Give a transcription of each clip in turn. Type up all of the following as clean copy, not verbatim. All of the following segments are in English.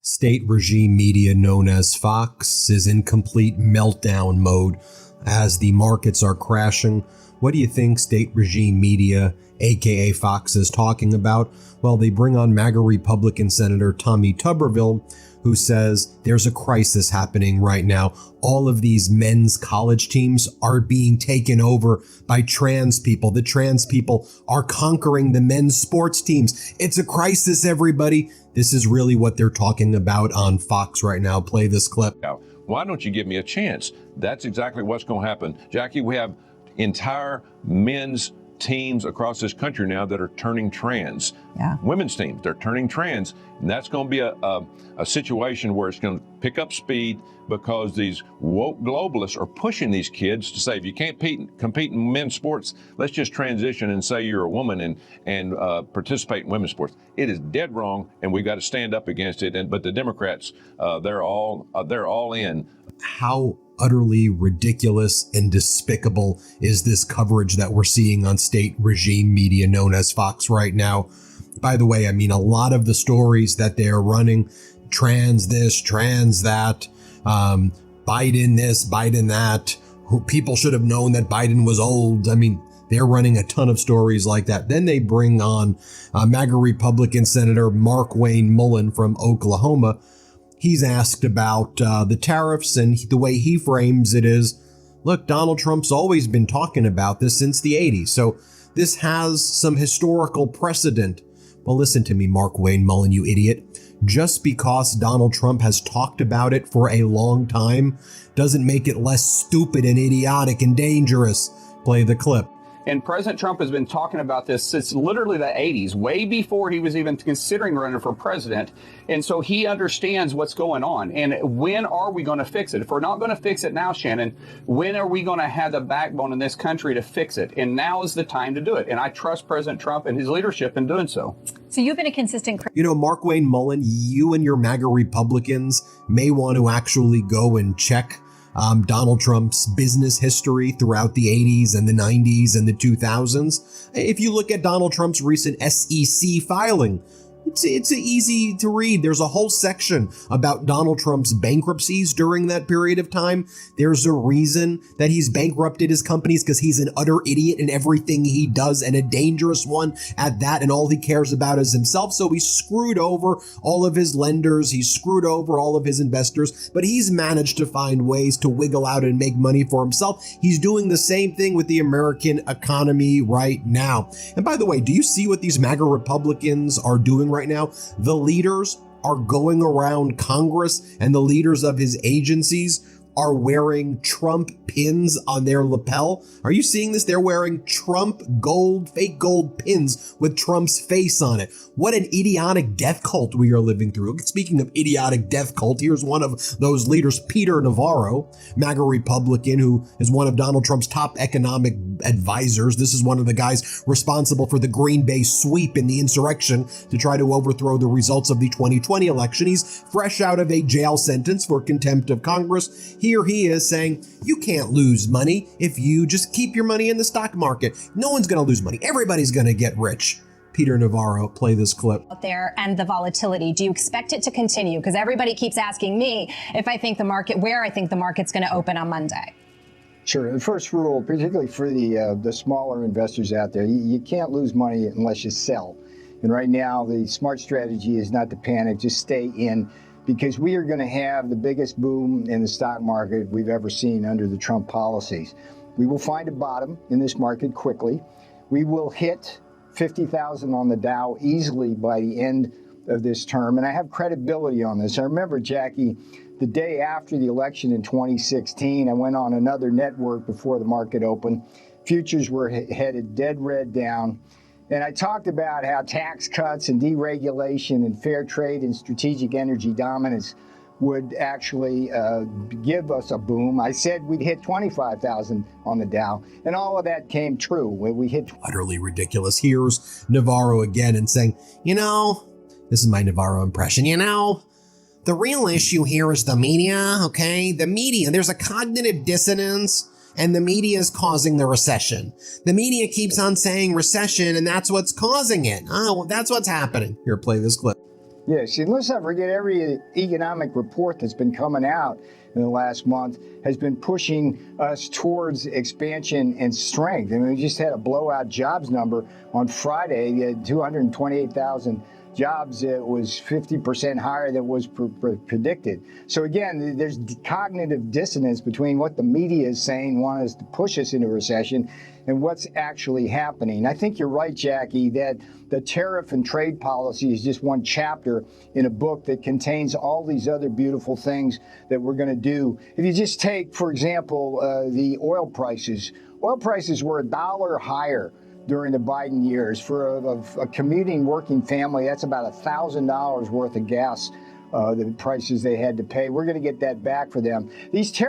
State regime media known as Fox is in complete meltdown mode as the markets are crashing. What do you think state regime media, aka Fox, is talking about? Well, they bring on MAGA Republican Senator Tommy Tuberville, who says there's a crisis happening right now. All of these men's college teams are being taken over by trans people. The trans people are conquering the men's sports teams. It's a crisis, everybody. This is really what they're talking about on Fox right now. Play this clip. Why don't you give me a chance? That's exactly what's going to happen. Jackie, we have entire men's teams across this country now that are turning trans. Yeah. Women's teams, they're turning trans. And that's going to be a situation where it's going to pick up speed because these woke globalists are pushing these kids to say, if you can't compete in men's sports, let's just transition and say you're a woman and participate in women's sports. It is dead wrong, and we've got to stand up against it. But the Democrats, they're all in. How utterly ridiculous and despicable is this coverage that we're seeing on state regime media known as Fox right now? By the way, I mean, a lot of the stories that they're running, trans this, trans that, Biden this, Biden that, people should have known that Biden was old. I mean, they're running a ton of stories like that. Then they bring on MAGA Republican Senator Mark Wayne Mullen from Oklahoma. He's asked about the tariffs, and the way he frames it is, look, Donald Trump's always been talking about this since the 80s, so this has some historical precedent. Well, listen to me, Mark Wayne Mullen, you idiot. Just because Donald Trump has talked about it for a long time doesn't make it less stupid and idiotic and dangerous. Play the clip. And President Trump has been talking about this since literally the 80s, way before he was even considering running for president. And so he understands what's going on. And when are we going to fix it? If we're not going to fix it now, Shannon, when are we going to have the backbone in this country to fix it? And now is the time to do it. And I trust President Trump and his leadership in doing so. So you've been a consistent... You know, Mark Wayne Mullen, you and your MAGA Republicans may want to actually go and check Donald Trump's business history throughout the 80s and the 90s and the 2000s. If you look at Donald Trump's recent SEC filing, it's easy to read. There's a whole section about Donald Trump's bankruptcies during that period of time. There's a reason that he's bankrupted his companies, because he's an utter idiot in everything he does, and a dangerous one at that, and all he cares about is himself. So he screwed over all of his lenders, he's screwed over all of his investors, but he's managed to find ways to wiggle out and make money for himself. He's doing the same thing with the American economy right now. And by the way, do you see what these MAGA Republicans are doing right now? The leaders are going around Congress, and the leaders of his agencies are wearing Trump pins on their lapel. Are you seeing this? They're wearing Trump gold, fake gold pins with Trump's face on it. What an idiotic death cult we are living through. Speaking of idiotic death cult, here's one of those leaders, Peter Navarro, MAGA Republican, who is one of Donald Trump's top economic advisors. This is one of the guys responsible for the Green Bay sweep in the insurrection to try to overthrow the results of the 2020 election. He's fresh out of a jail sentence for contempt of Congress. Here he is saying, you can't lose money if you just keep your money in the stock market. No one's going to lose money. Everybody's going to get rich. Peter Navarro, play this clip. Out there and the volatility, do you expect it to continue? Because everybody keeps asking me if I think the market, where I think the market's going to open on Monday. Sure. The first rule, particularly for the smaller investors out there, you can't lose money unless you sell. And right now, the smart strategy is not to panic, just stay in, because we are going to have the biggest boom in the stock market we've ever seen under the Trump policies. We will find a bottom in this market quickly. We will hit 50,000 on the Dow easily by the end of this term, and I have credibility on this. I remember, Jackie, the day after the election in 2016, I went on another network before the market opened. Futures were headed dead red down. And I talked about how tax cuts and deregulation and fair trade and strategic energy dominance would actually give us a boom. I said we'd hit 25,000 on the Dow, and all of that came true. We hit... Utterly ridiculous. Here's Navarro again and saying, you know, this is my Navarro impression, you know, the real issue here is the media, okay? The media, there's a cognitive dissonance, and the media is causing the recession. The media keeps on saying recession, and that's what's causing it. Oh, well, that's what's happening. Here, play this clip. Yeah, see, let's not forget every economic report that's been coming out in the last month has been pushing us towards expansion and strength. I mean, we just had a blowout jobs number on Friday, 228,000 jobs. It was 50% higher than was predicted. So again, there's cognitive dissonance between what the media is saying, want us to push us into recession, and what's actually happening. I think you're right, Jackie, that the tariff and trade policy is just one chapter in a book that contains all these other beautiful things that we're going to do. If you just take, for example, the oil prices. Oil prices were $1 higher during the Biden years. For a commuting working family, that's about $1,000 worth of gas, the prices they had to pay. We're going to get that back for them.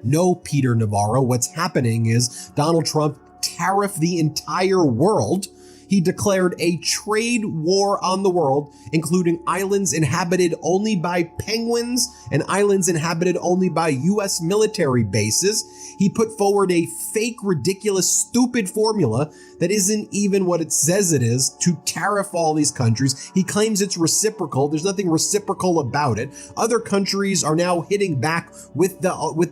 No, Peter Navarro, what's happening is Donald Trump tariffed the entire world. He declared a trade war on the world, including islands inhabited only by penguins and islands inhabited only by U.S. military bases. He put forward a fake, ridiculous, stupid formula that isn't even what it says it is to tariff all these countries. He claims it's reciprocal. There's nothing reciprocal about it. Other countries are now hitting back with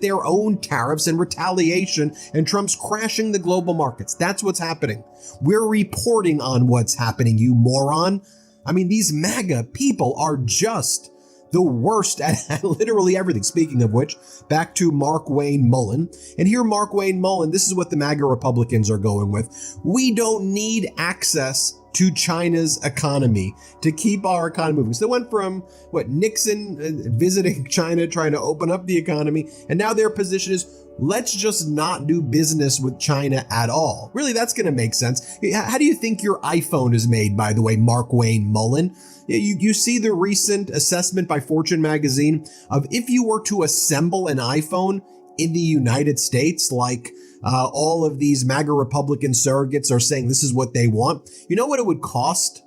their own tariffs and retaliation, and Trump's crashing the global markets. That's what's happening. We're reporting on what's happening, you moron. I mean, these MAGA people are just the worst at literally everything. Speaking of which, back to Markwayne Mullin. And here, Markwayne Mullin, this is what the MAGA Republicans are going with. We don't need access to China's economy to keep our economy moving. So they went from, Nixon visiting China, trying to open up the economy, and now their position is, let's just not do business with China at all. Really, that's going to make sense. How do you think your iPhone is made, by the way, Markwayne Mullin? You see the recent assessment by Fortune magazine of if you were to assemble an iPhone in the United States, like all of these MAGA Republican surrogates are saying this is what they want, you know what it would cost?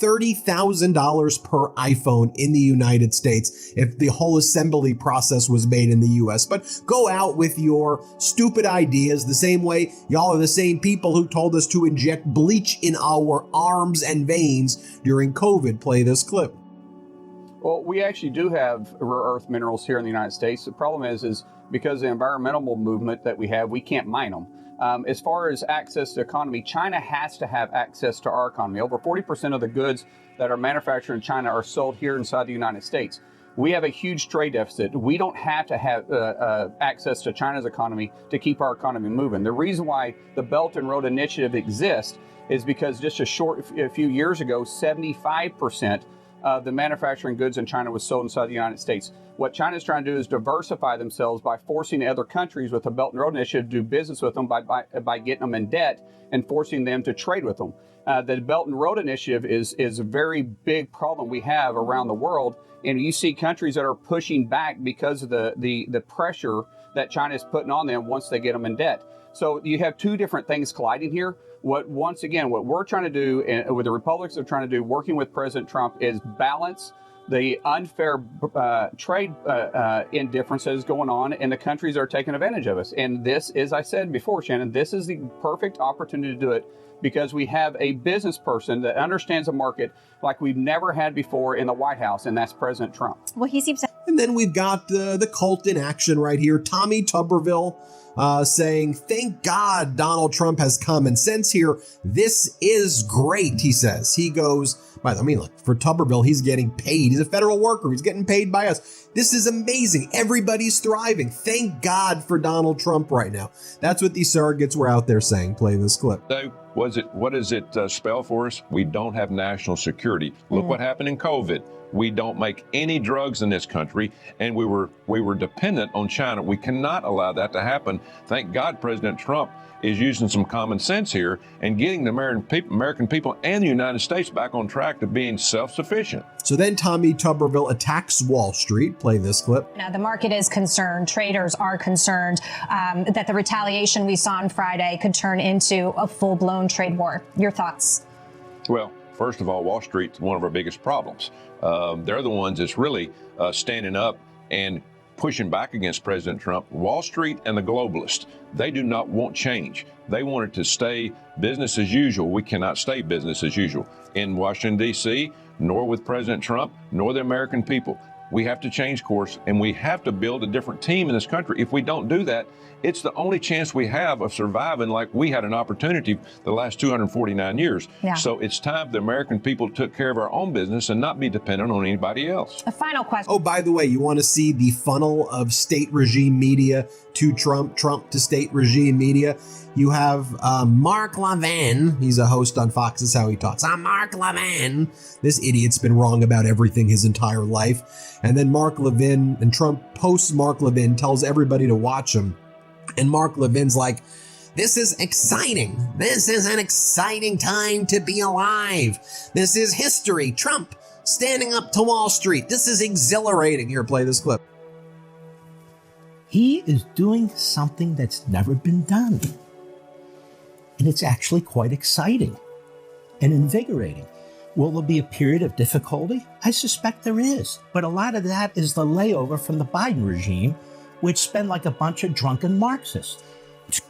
$30,000 per iPhone in the United States if the whole assembly process was made in the US. But go out with your stupid ideas the same way y'all are the same people who told us to inject bleach in our arms and veins during COVID. Play this clip. Well, we actually do have rare earth minerals here in the United States. The problem is because of the environmental movement that we have, we can't mine them. As far as access to the economy, China has to have access to our economy. Over 40% of the goods that are manufactured in China are sold here inside the United States. We have a huge trade deficit. We don't have to have access to China's economy to keep our economy moving. The reason why the Belt and Road Initiative exists is because just a few years ago, 75% of the manufacturing goods in China was sold inside the United States. What China is trying to do is diversify themselves by forcing other countries with the Belt and Road Initiative to do business with them by getting them in debt and forcing them to trade with them. The Belt and Road Initiative is a very big problem we have around the world, and you see countries that are pushing back because of the pressure that China is putting on them once they get them in debt. So you have two different things colliding here. What we're trying to do, and what the Republicans are trying to do, working with President Trump, is balance the unfair trade indifferences going on, and the countries are taking advantage of us. And this, as I said before, Shannon, this is the perfect opportunity to do it because we have a business person that understands the market like we've never had before in the White House, and that's President Trump. Well, he seems to. And then we've got the cult in action right here. Tommy Tuberville saying, thank God Donald Trump has common sense here. This is great, he says. He goes, look, for Tuberville, he's getting paid. He's a federal worker. He's getting paid by us. This is amazing. Everybody's thriving. Thank God for Donald Trump right now. That's what these surrogates were out there saying. Play this clip. So what does it spell for us? We don't have national security. Look what happened in COVID. We don't make any drugs in this country, and we were dependent on China. We cannot allow that to happen. Thank God President Trump is using some common sense here and getting the American people and the United States back on track to being self-sufficient. So then Tommy Tuberville attacks Wall Street. Play this clip. Now, the market is concerned. Traders are concerned that the retaliation we saw on Friday could turn into a full-blown trade war. Your thoughts? Well, first of all, Wall Street's one of our biggest problems. They're the ones that's really standing up and pushing back against President Trump. Wall Street and the globalists, they do not want change. They want it to stay business as usual. We cannot stay business as usual. In Washington, D.C., nor with President Trump, nor the American people. We have to change course, and we have to build a different team in this country. If we don't do that, it's the only chance we have of surviving like we had an opportunity the last 249 years. Yeah. So it's time the American people took care of our own business and not be dependent on anybody else. A final question. Oh, by the way, you want to see the funnel of state regime media to Trump, Trump to state regime media? You have Mark Levin. He's a host on Fox. Is how he talks. I'm Mark Levin. This idiot's been wrong about everything his entire life. And then Mark Levin, and Trump posts Mark Levin, tells everybody to watch him. And Mark Levin's like, this is exciting. This is an exciting time to be alive. This is history. Trump standing up to Wall Street. This is exhilarating. Here, play this clip. He is doing something that's never been done. And it's actually quite exciting and invigorating. Will there be a period of difficulty? I suspect there is. But a lot of that is the layover from the Biden regime, which spend like a bunch of drunken Marxists.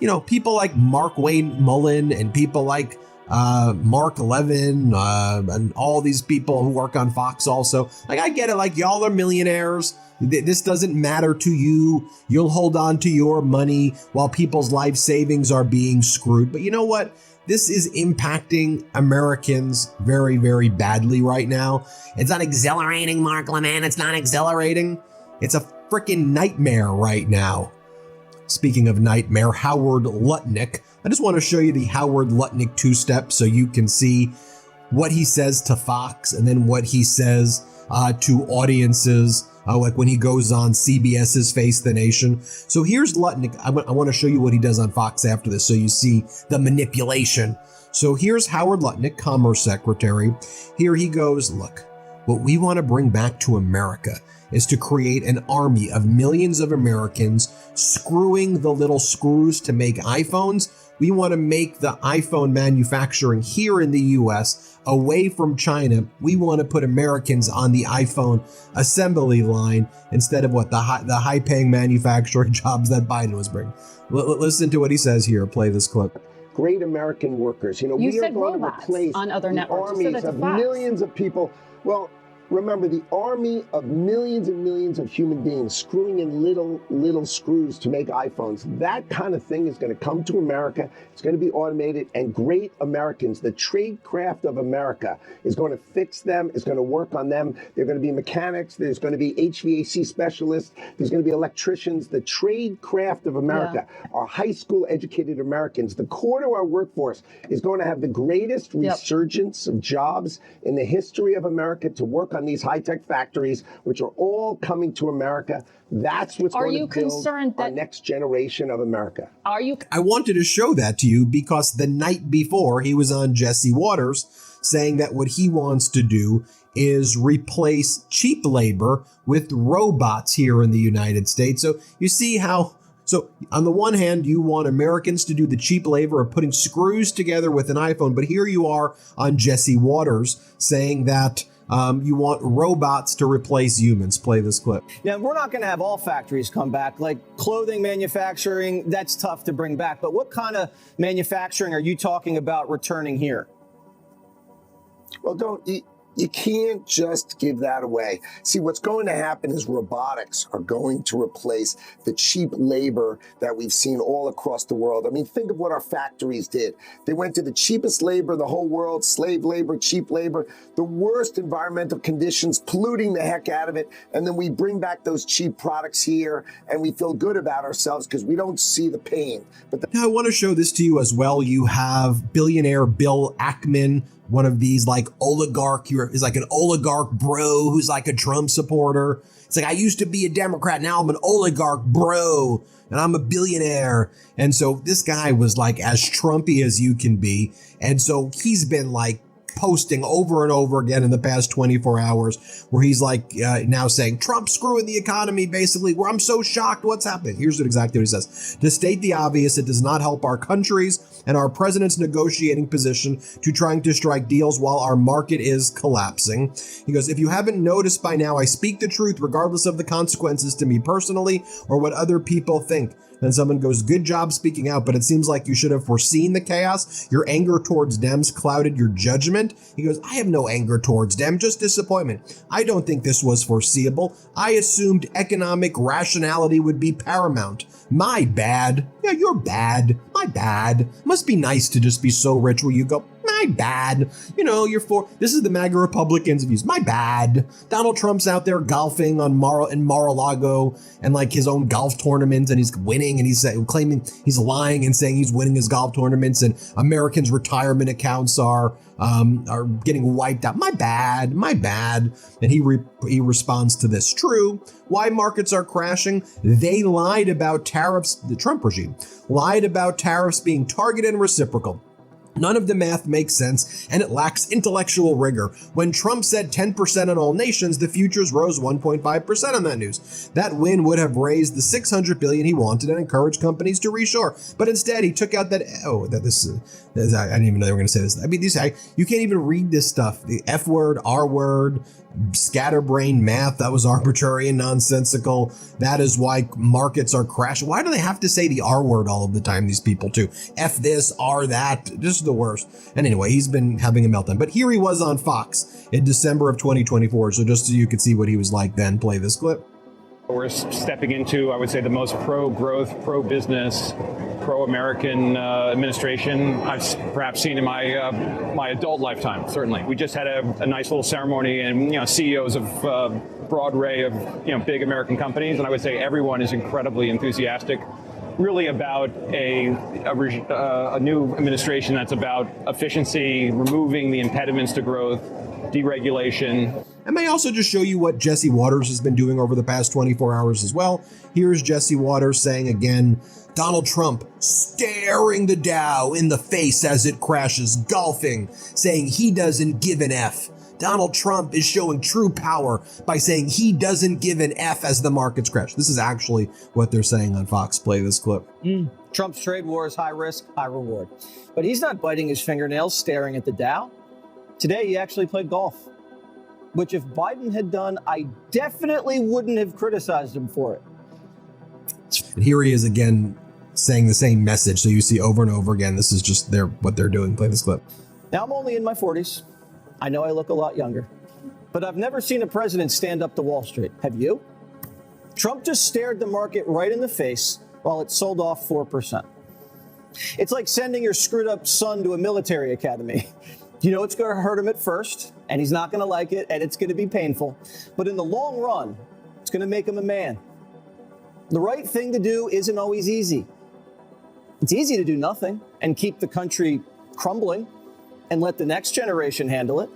You know, people like Mark Wayne Mullen and people like Mark Levin and all these people who work on Fox also. Like, I get it. Like, y'all are millionaires. This doesn't matter to you. You'll hold on to your money while people's life savings are being screwed. But you know what? This is impacting Americans very, very badly right now. It's not exhilarating, Mark Levin. It's not exhilarating. It's a freaking nightmare right now. Speaking of nightmare, Howard Lutnick. I just want to show you the Howard Lutnick two-step so you can see what he says to Fox and then what he says to audiences, like when he goes on CBS's Face the Nation. So here's Lutnick. I want to show you what he does on Fox after this so you see the manipulation. So here's Howard Lutnick, Commerce Secretary. Here he goes, look, what we want to bring back to America is to create an army of millions of Americans screwing the little screws to make iPhones. We want to make the iPhone manufacturing here in the US away from China. We want to put Americans on the iPhone assembly line instead of what the high-paying manufacturing jobs that Biden was bringing. Listen to what he says here. Play this clip. Great American workers. You know, you we are said going to robots replace on other networks. armies of millions of people. Well, remember, the army of millions and millions of human beings screwing in little screws to make iPhones. That kind of thing is going to come to America. It's going to be automated, and great Americans, the trade craft of America, is going to fix them, is going to work on them. They're going to be mechanics. There's going to be HVAC specialists. There's going to be electricians. The trade craft of America, our high school educated Americans, the core to our workforce is going to have the greatest resurgence of jobs in the history of America to work on these high-tech factories, which are all coming to America. That's what's going to build our next generation of America. I wanted to show that to you because the night before he was on Jesse Waters saying that what he wants to do is replace cheap labor with robots here in the United States. So you see how, so on the one hand, you want Americans to do the cheap labor of putting screws together with an iPhone, but here you are on Jesse Waters saying that you want robots to replace humans. Play this clip. Now, we're not going to have all factories come back. Like clothing manufacturing, that's tough to bring back. But what kind of manufacturing are you talking about returning here? Well, you can't just give that away. See, what's going to happen is robotics are going to replace the cheap labor that we've seen all across the world. I mean, think of what our factories did. They went to the cheapest labor in the whole world, slave labor, cheap labor, the worst environmental conditions, polluting the heck out of it. And then we bring back those cheap products here and we feel good about ourselves because we don't see the pain. But now I want to show this to you as well. You have billionaire Bill Ackman, one of these like oligarch, he's like an oligarch bro who's like a Trump supporter. It's like, I used to be a Democrat, now I'm an oligarch bro and I'm a billionaire. And so this guy was like as Trumpy as you can be. And so he's been like posting over and over again in the past 24 hours where he's like now saying Trump screwing the economy, basically, where I'm so shocked what's happening. Here's exactly what he says. To state the obvious, it does not help our countries and our president's negotiating position to trying to strike deals while our market is collapsing. He goes, if you haven't noticed by now, I speak the truth regardless of the consequences to me personally or what other people think. Then someone goes, good job speaking out, but it seems like you should have foreseen the chaos. Your anger towards Dems clouded your judgment. He goes, I have no anger towards Dem, just disappointment. I don't think this was foreseeable. I assumed economic rationality would be paramount. My bad. Yeah, you're bad. My bad. Must be nice to just be so rich where you go, my bad. You know, this is the MAGA Republicans' views. My bad. Donald Trump's out there golfing in Mar-a-Lago and like his own golf tournaments, and he's winning, and he's claiming he's lying and saying he's winning his golf tournaments, and Americans' retirement accounts are getting wiped out. My bad. My bad. And he responds to this. True. Why markets are crashing? They lied about tariffs. The Trump regime lied about tariffs being targeted and reciprocal. None of the math makes sense, and it lacks intellectual rigor. When Trump said 10% on all nations, the futures rose 1.5% on that news. That win would have raised the $600 billion he wanted and encouraged companies to reshore. But instead, he took out that. I didn't even know they were going to say this. I mean, you can't even read this stuff. The F word, R word, scatterbrain math, that was arbitrary and nonsensical. That is why markets are crashing. Why do they have to say the R word all of the time, these people too? F this, R that, this is the worst. And anyway, he's been having a meltdown. But here he was on Fox in December of 2024. So just so you could see what he was like then, play this clip. We're stepping into, I would say, the most pro-growth, pro-business, pro-American administration I've perhaps seen in my adult lifetime, certainly. We just had a nice little ceremony, and CEOs of broad array of big American companies, and I would say everyone is incredibly enthusiastic, really about a new administration that's about efficiency, removing the impediments to growth, deregulation. And may I also just show you what Jesse Waters has been doing over the past 24 hours as well. Here's Jesse Waters saying again, Donald Trump staring the Dow in the face as it crashes, golfing, saying he doesn't give an F. Donald Trump is showing true power by saying he doesn't give an F as the markets crash. This is actually what they're saying on Fox. Play this clip. Trump's trade war is high risk, high reward. But he's not biting his fingernails staring at the Dow. Today, he actually played golf, which if Biden had done, I definitely wouldn't have criticized him for it. And here he is again saying the same message. So you see over and over again, this is just what they're doing. Play this clip. Now, I'm only in my 40s. I know I look a lot younger, but I've never seen a president stand up to Wall Street. Have you? Trump just stared the market right in the face while it sold off 4%. It's like sending your screwed up son to a military academy. You know it's going to hurt him at first, and he's not going to like it, and it's going to be painful. But in the long run, it's going to make him a man. The right thing to do isn't always easy. It's easy to do nothing and keep the country crumbling and let the next generation handle it.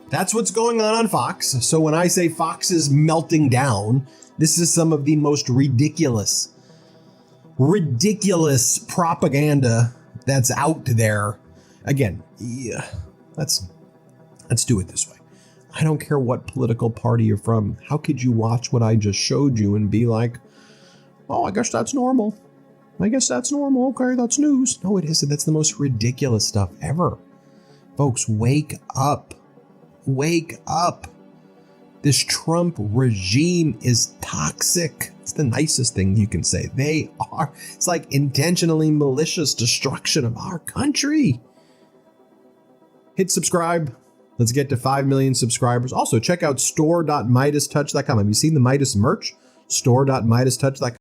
That's what's going on Fox. So when I say Fox is melting down, this is some of the most ridiculous propaganda that's out there. Again, let's do it this way. I don't care what political party you're from. How could you watch what I just showed you and be like, oh, I guess that's normal. Okay, that's news. No, it isn't. That's the most ridiculous stuff ever. Folks, wake up. Wake up. This Trump regime is toxic. It's the nicest thing you can say. It's like intentionally malicious destruction of our country. Hit subscribe. Let's get to 5 million subscribers. Also, check out store.MidasTouch.com. Have you seen the Midas merch? Store.MidasTouch.com.